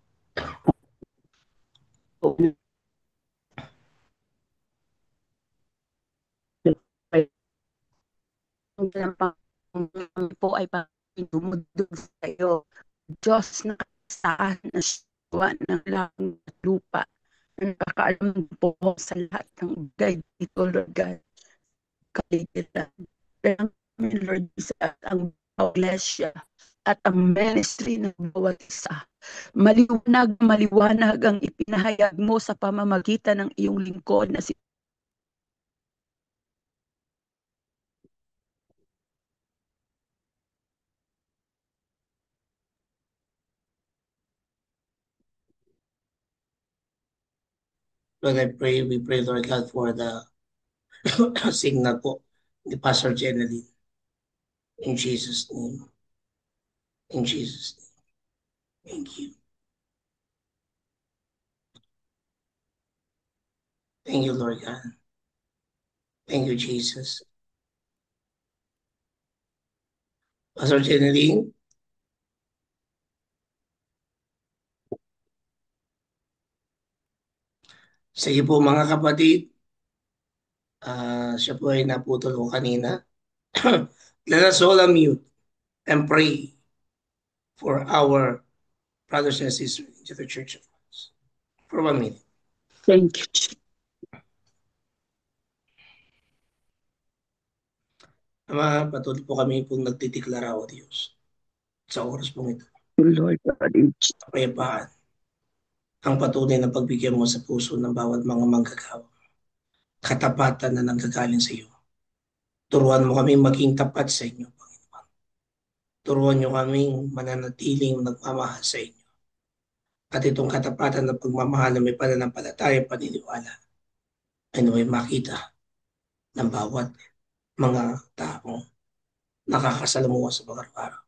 Ang po ay dumudog sa iyo. Diyos na kasahan na siwa ng langit at lupa. Nakakaalam po sa lahat ng bagay dito, Lord God. Kaligitan. Pero namin, Lord Jesus, at ang iglesia at ang ministry ng bawat isa. Maliwanag ang ipinahayag mo sa pamamagitan ng iyong lingkod na si Lord, we pray, Lord God, for the signal po ni Pastor Jeneline. In Jesus' name. In Jesus' name. Thank you. Thank you, Lord God. Thank you, Jesus. Pastor Jeneline? Sige po mga kapatid, Siya po ay naputol ko kanina. Let us all unmute and pray for our brothers and sisters into the Church of Christ. For 1 minute. Thank you, Jesus. Ama, patuloy po kami pong nagtitiklara, O Diyos, sa oras pong ito. Lord God in Jesus. Kapayapaan ang patuloy na pagbigyan mo sa puso ng bawat mga manggagawa. Katapatan na nanggagaling sa iyo. Turuan mo kaming maging tapat sa inyo, Panginoon. Turuan niyo kaming mananatiling nagmamahal sa inyo. At itong katapatan ng pagmamahal na may pananampalataya, paniniwala, ay naway makita ng bawat mga taong nakakasalamuha sa pag-araw-araw.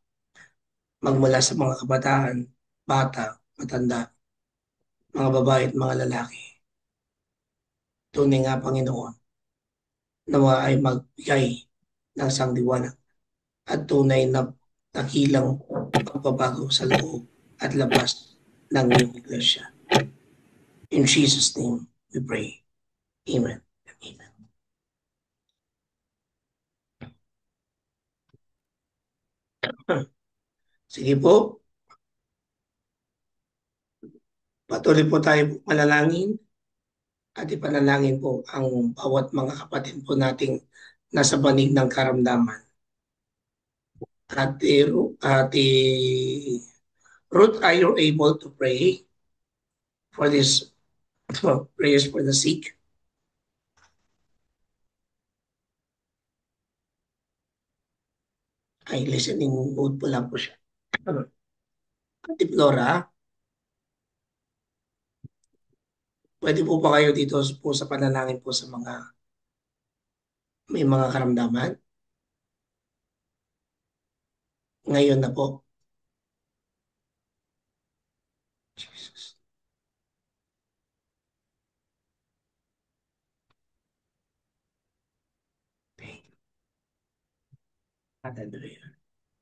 Magmula sa mga kabataan, bata, matanda, mga babae at mga lalaki. Tunay nga, Panginoon, nawa ay magbigay ng sangliwanag at tunay na nakilang pagbabago sa loob at labas ng iyong iglesia. In Jesus' name we pray. Amen. Amen. Sige po. Patuloy po tayo manalangin at ipanalangin po ang bawat mga kapatid po nating nasa banig ng karamdaman. Ate Ruth, are you able to pray for this prayers for the sick? Ay, listening mode po lang po siya. Ate Flora, pwede po ba kayo dito po sa panalangin po sa mga may mga karamdaman? Ngayon na po. Jesus. Thank you. Hallelujah.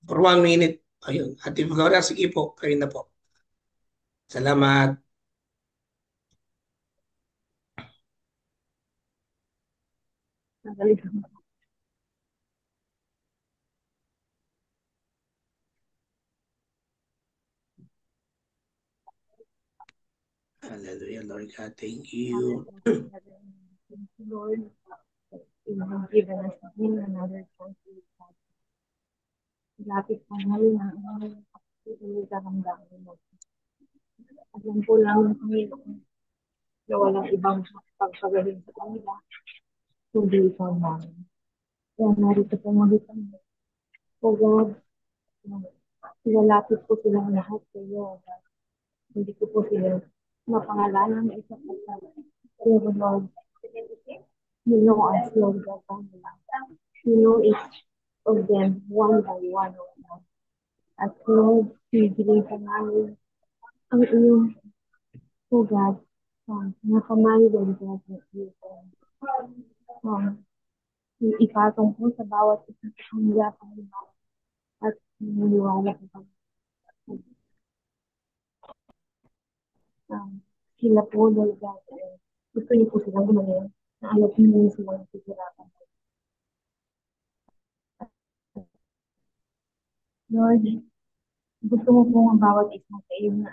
For 1 minute, ayun. Ate Flora, sige po, kayo na po. Salamat. Hallelujah, Lord God. Thank you. Thank you, Lord. You have given us again another chance to God. Lapit pa ngayon ang aming karamdaman mo. Alam po lang ng Panginoon na walang ibang pagpagaling sa kanila, kundi ikaw namin. Kaya narito po muli kami. O God, ilalapit po silang lahat sa iyo. Hindi ko po sila mapangalanan na isang pagkakas. Pero Lord, you know us, Lord God, you know each of them one by one, O God. At Lord, bibigay ka namin ang iyong, O God, nakamay, Lord God, ng iyong ipatong po sa bawat isang kanila, Panginoon, at niniwala ko pa. Sila po, Lord God, gusto niyo po silang gumaling na alam niyo silang sisirapan. Lord, gusto mo po ang bawat isang sa iyo na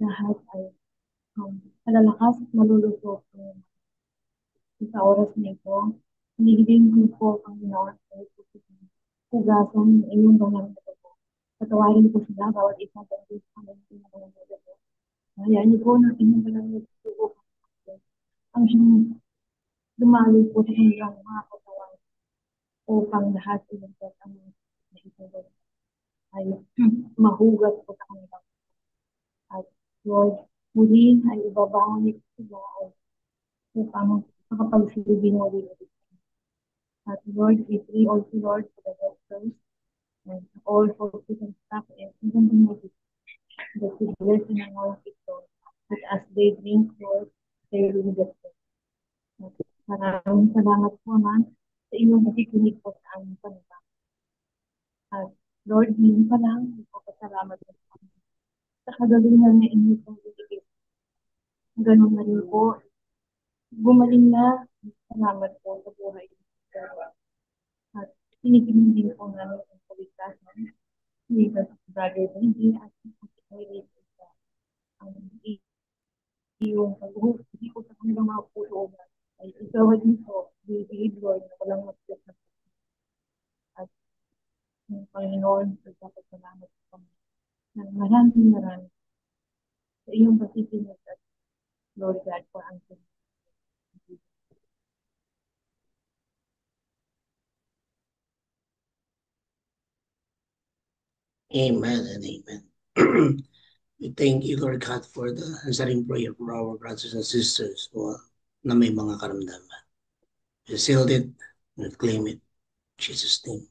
lahat ay malalakas at maluluto po sa oras na ito. Hinihiling ko po ang Panginoon sa ito po hugasan ng inyong banal na ito. Patawarin po sila bawat isang sa ito sa inyong banal na ito. Hayaan niyo po ng inyong banal na ito ang siyang dumali po sa kanilang mga katawan upang lahat ilagay ang ito ay mahugas po sa kanilang. At Lord, muli ay ibabangon niyo sila upang makapagsilbi ng ulit. At Lord, we pray also, Lord, for the doctors and all hospital staff and even the medics that you bless and anoint it, Lord. That as they drink, Lord, they will get better. Maraming salamat po naman sa inyong nakikinig po sa aming panibang. At Lord, hindi pa lang, ipapasalamat po sa kagalingan na inyong pang-ibig. Ganun na rin po, gumaling na Salamat po sa buhay niyo. At tinitingnan din po namin ang kaligtasan ni Brother Benji at related sa ang iyong pag-host. Hindi ko sa kanilang mga pulooban ay ikaw dito, bibigid Lord, na walang magpapit na at ng Panginoon, nagpapasalamat sa kami. Nang maraming sa iyong pasikinod at Lord God for answering. Amen and amen. We thank you, Lord God, for the answering prayer for our brothers and sisters na may mga karamdaman. We sealed it and claim it. In Jesus' name.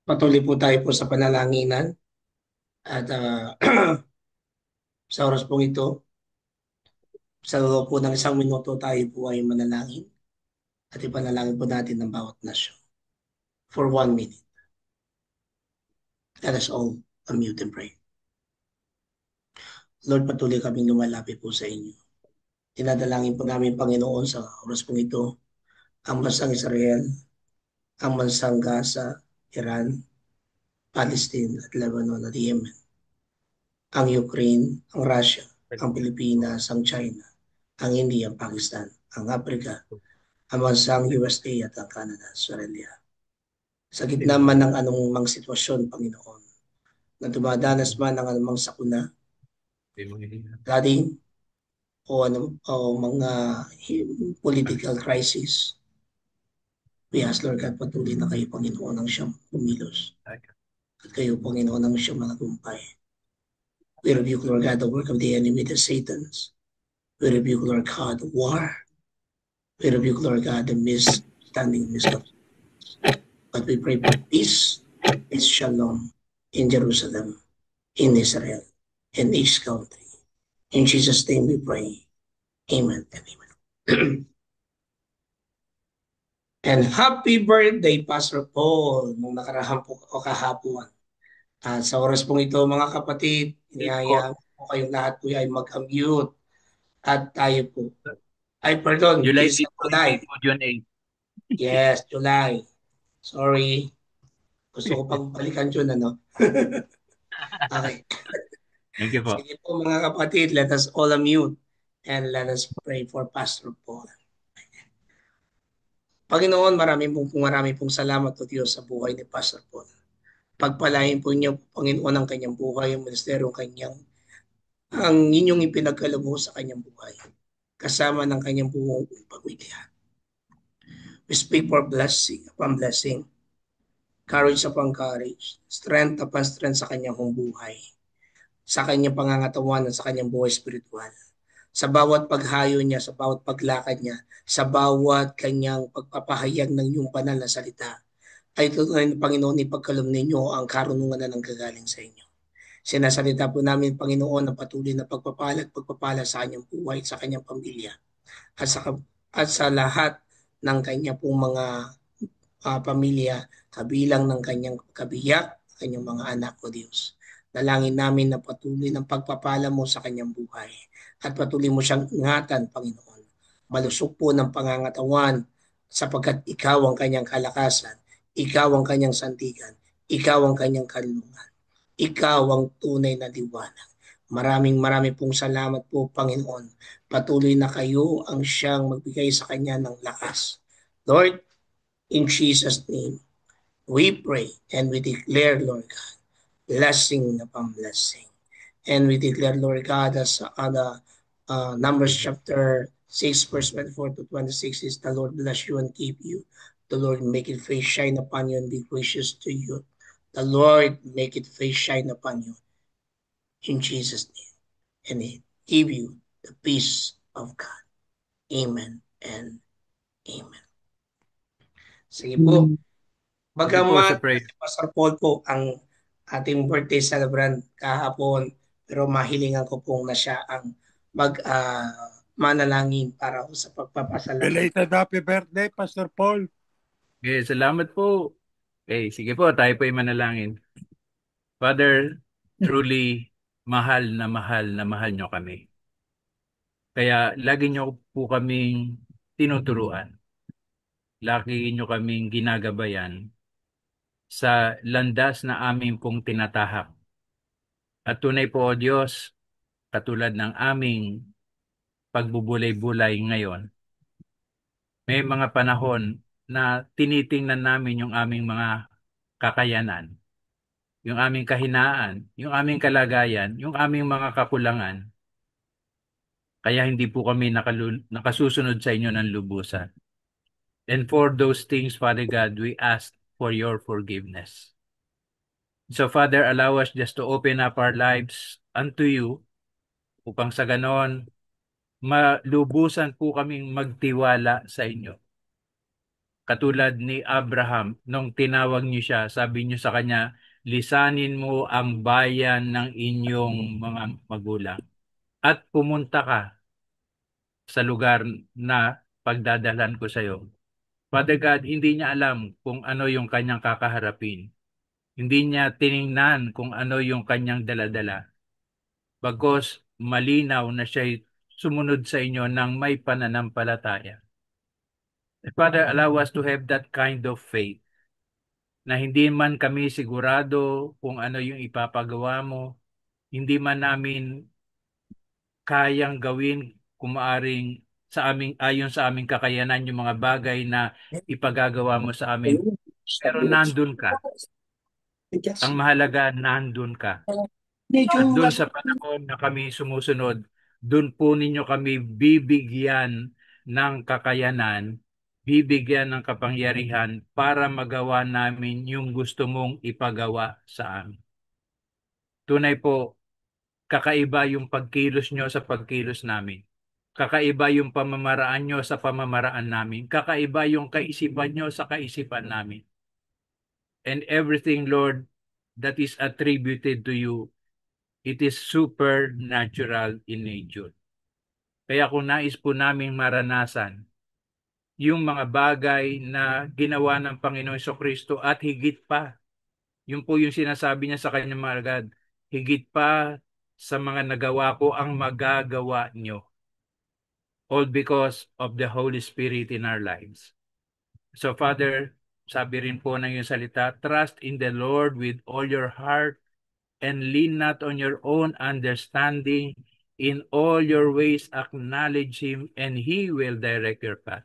Patuloy po tayo po sa panalanginan at sa oras pong ito, sa loob po ng 1 minuto tayo po ay manalangin at ipanalangin po natin ng bawat nasyon. For 1 minute. Let us all unmute and pray. Lord, patuloy kaming lumalapit po sa inyo. Tinadalangin po namin, Panginoon, sa oras pong ito, ang bansang Israel, ang bansang Gaza, Iran, Palestine at Lebanon at Yemen, ang Ukraine, ang Russia, ang Pilipinas, ang China, ang India, ang Pakistan, ang Africa, ang bansang USA at ang Canada, Australia. Sa gitna man ng anumang sitwasyon, Panginoon, na dumadanas man ng anumang sakuna, flooding, o mga political crisis, we ask, Lord God, patuloy na kayo, Panginoon, ang siyang pumilos. At kayo, Panginoon, ang siyang managumpay. We rebuke, Lord God, the work of the enemy, the Satans. We rebuke, Lord God, the war. We rebuke, Lord God, the misunderstanding, misconceptions. But we pray for peace, peace, shalom in Jerusalem, in Israel, in each country. In Jesus' name we pray. Amen and amen. And happy birthday, Pastor Paul, nung nakarahan po o kahapon. Sa oras pong ito, mga kapatid, inihayaan po kayong lahat po ay mag-mute at tayo po. Ay, pardon, July this is 8 po, July. po, June 8. Yes, July. Sorry. Gusto ko pang balikan yun, ano? Okay. Thank you po. Sige po, mga kapatid, let us all unmute and let us pray for Pastor Paul. Panginoon, marami pong salamat o Diyos sa buhay ni Pastor Paul. Pagpalain po niyo, Panginoon, ang kanyang buhay, ang ministeryo, ang inyong ipinagkaloob sa kanyang buhay, kasama ng kanyang buong pamilya. We speak for blessing upon blessing, courage upon courage, strength upon strength sa kanyang buhay, sa kanyang pangangatawan at sa kanyang buhay spiritual. Sa bawat paghayo niya, sa bawat paglakad niya, sa bawat kanyang pagpapahayag ng iyong banal na salita, ay tunay na Panginoon, ipagkaloob ninyo ang karunungan na nanggagaling sa inyo. Sinasalita po namin, Panginoon, ang patuloy na pagpapala sa kanyang buhay, sa kanyang pamilya, at sa lahat ng kanya pong mga pamilya, kabilang ng kanyang kabiyak, kanyang mga anak o Diyos. Dalangin namin na patuloy ng pagpapala mo sa kanyang buhay at patuloy mo siyang ingatan, Panginoon. Malusog po ng pangangatawan sapagkat ikaw ang kanyang kalakasan, ikaw ang kanyang sandigan, ikaw ang kanyang kanlungan, ikaw ang tunay na liwanag. Maraming pong salamat po, Panginoon. Patuloy na kayo ang siyang magbigay sa kanya ng lakas. Lord, in Jesus' name, we pray and we declare, Lord God, blessing upon blessing. And we declare, Lord God, as Numbers chapter 6, verse 24 to 26 is, the Lord bless you and keep you. The Lord make his face shine upon you and be gracious to you. The Lord make his face shine upon you. In Jesus' name. And he give you the peace of God. Amen and amen. Sige po. Bagamat si Pastor Paul po ang ating birthday celebrant kahapon, pero mahilingan ko pong na siya ang manalangin para sa pagpapasalamat. Belated happy birthday, Pastor Paul. Okay, salamat po. Okay, sige po, tayo po ay manalangin. Father, truly, mahal na mahal nyo kami. Kaya lagi niyo po kaming tinuturuan. Lagi niyo kaming ginagabayan sa landas na aming pong tinatahak. At tunay po, O Diyos, katulad ng aming pagbubulay-bulay ngayon, may mga panahon na tinitingnan namin yung aming mga kakayanan, yung aming kahinaan, yung aming kalagayan, yung aming mga kakulangan. Kaya hindi po kami nakasusunod sa inyo ng lubusan. And for those things, Father God, we ask for your forgiveness. So, Father, allow us just to open up our lives unto you upang sa ganon, malubusan po kaming magtiwala sa inyo. Katulad ni Abraham, nung tinawag niyo siya, sabi niyo sa kanya, lisanin mo ang bayan ng inyong mga magulang at pumunta ka sa lugar na pagdadalhan ko sa iyo. Father God, hindi niya alam kung ano yung kanyang kakaharapin. Hindi niya tiningnan kung ano yung kanyang daladala. Bagos malinaw na siya'y sumunod sa inyo ng may pananampalataya. Father, allow us to have that kind of faith na hindi man kami sigurado kung ano yung ipapagawa mo, hindi man namin kayang gawin kung maaring sa aming ayon sa aming kakayanan yung mga bagay na ipagagawa mo sa amin. Pero nandun ka. Ang mahalaga, nandun ka. At doon sa panahon na kami sumusunod, doon po ninyo kami bibigyan ng kakayanan, bibigyan ng kapangyarihan para magawa namin yung gusto mong ipagawa sa amin. Tunay po, kakaiba yung pagkilos nyo sa pagkilos namin. Kakaiba yung pamamaraan nyo sa pamamaraan namin. Kakaiba yung kaisipan nyo sa kaisipan namin. And everything, Lord, that is attributed to you, it is supernatural in nature. Kaya kung nais po naming maranasan yung mga bagay na ginawa ng Panginoon Kristo at higit pa, yun po yung sinasabi niya sa kanyang mga alagad, higit pa sa mga nagawa ko ang magagawa nyo. All because of the Holy Spirit in our lives. So Father, sabi rin po ng iyong salita, trust in the Lord with all your heart and lean not on your own understanding. In all your ways acknowledge Him and He will direct your path.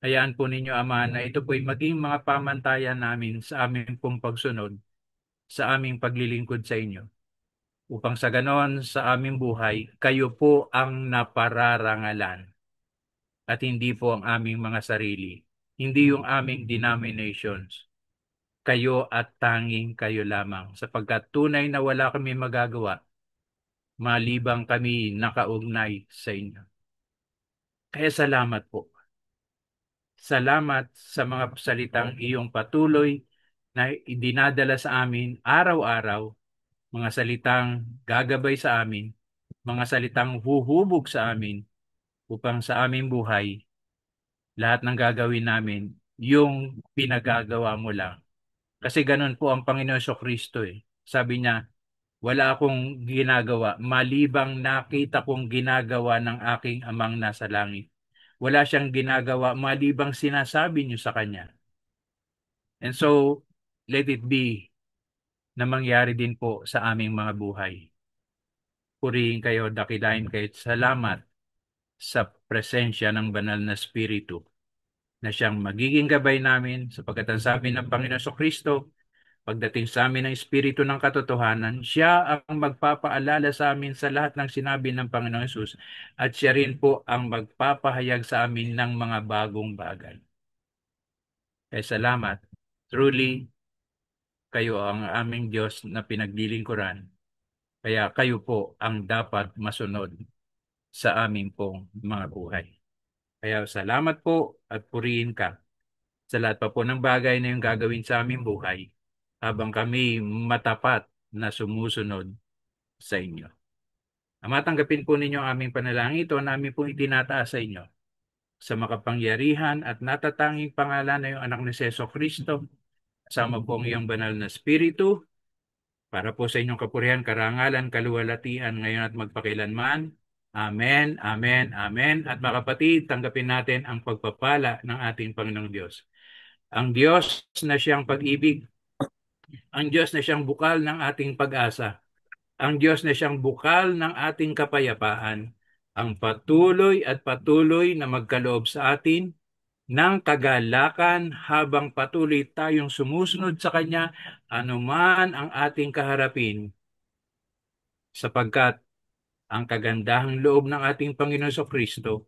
Hayaan po ninyo, Ama, na ito po'y maging mga pamantayan namin sa aming pong pagsunod, sa aming paglilingkod sa inyo. Upang sa ganon sa aming buhay, kayo po ang napararangalan at hindi po ang aming mga sarili, hindi yung aming denominations. Kayo at tanging kayo lamang, sapagkat tunay na wala kami magagawa malibang kami nakaugnay sa inyo. Kaya salamat po. Salamat sa mga salitang iyong patuloy na idinadala sa amin araw-araw, mga salitang gagabay sa amin, mga salitang huhubog sa amin upang sa aming buhay, lahat ng gagawin namin, yung pinagagawa mo lang. Kasi ganun po ang Panginoon Kristo eh. Sabi niya, wala akong ginagawa, malibang nakita kong ginagawa ng aking amang nasa langit. Wala siyang ginagawa, malibang sinasabi niyo sa kanya. And so, let it be na mangyari din po sa aming mga buhay. Purihin kayo, dakilain kayo, salamat sa presensya ng banal na Espiritu na siyang magiging gabay namin sapagkat ang sabi ng Panginoon Kristo, pagdating sa amin ng Espiritu ng katotohanan, siya ang magpapaalala sa amin sa lahat ng sinabi ng Panginoong Hesus at siya rin po ang magpapahayag sa amin ng mga bagong bagay. Kaya salamat. Truly, kayo ang aming Diyos na pinaglilingkuran. Kaya kayo po ang dapat masunod sa aming pong mga buhay. Kaya salamat po at purihin ka sa lahat pa po ng bagay na yung gagawin sa aming buhay habang kami matapat na sumusunod sa inyo. Ama, tanggapin po ninyo ang aming panalangin ito na aming pong itinataas sa inyo sa makapangyarihan at natatanging pangalan na yung anak ni Jesu Kristo, kasama po ang iyong banal na Espiritu, para po sa inyong kapurihan, karangalan, kaluwalhatian ngayon at magpakailanman. Amen, amen, amen. At mga kapatid, tanggapin natin ang pagpapala ng ating Panginoong Diyos. Ang Diyos na siyang pag-ibig, ang Diyos na siyang bukal ng ating pag-asa, ang Diyos na siyang bukal ng ating kapayapaan, ang patuloy at patuloy na magkaloob sa atin ng kagalakan habang patuloy tayong sumusunod sa Kanya anuman ang ating kaharapin, sapagkat ang kagandahang loob ng ating Panginoon Kristo,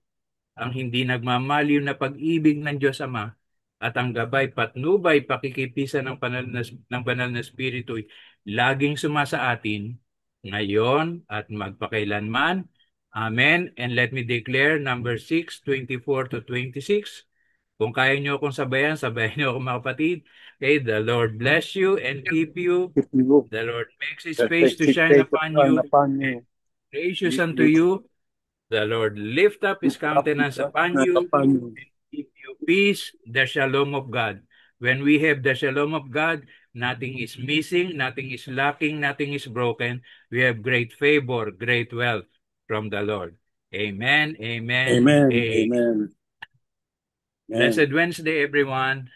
ang hindi nagmamaliw na pag-ibig ng Diyos Ama, at ang gabay patnubay pakikipisa ng banal na Espiritu laging sumasa atin ngayon at magpakailanman. Amen. And let me declare number 6:24 to 26. Kung kaya niyo akong sabayan niyo ako mga kapatid. Okay, the Lord bless you and keep you. If you The Lord makes His that face takes to it shine upon you, upon you, gracious unto you. The Lord lift up His countenance upon you, upon you. give you peace, the shalom of God. When we have the shalom of God, nothing is missing, nothing is lacking, nothing is broken. We have great favor, great wealth from the Lord. Amen, amen, Amen. amen. Amen. Blessed Wednesday, everyone.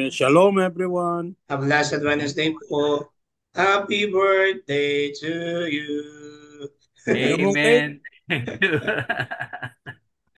Shalom, everyone. A blessed Wednesday po. Happy birthday to you. Amen. Amen.